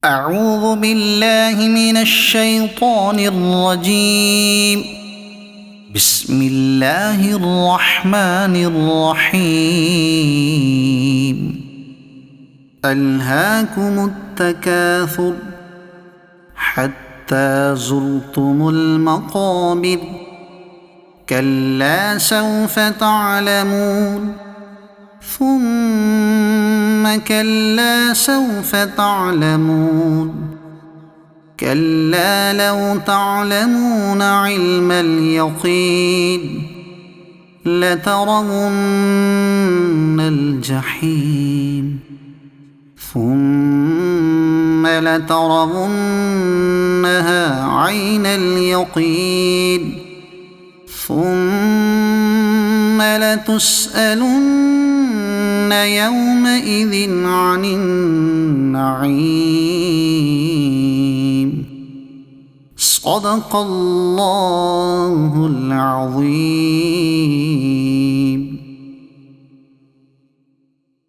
أعوذ بالله من الشيطان الرجيم. بسم الله الرحمن الرحيم. ألهاكم التكاثر حتى زرتم المقابر كلا سوف تعلمون ثم كلا سوف تعلمون كلا لو تعلمون علم اليقين لترون الجحيم ثم لترونها عين اليقين ثم لتسألن يومئذ عن النعيم. صدق الله العظيم.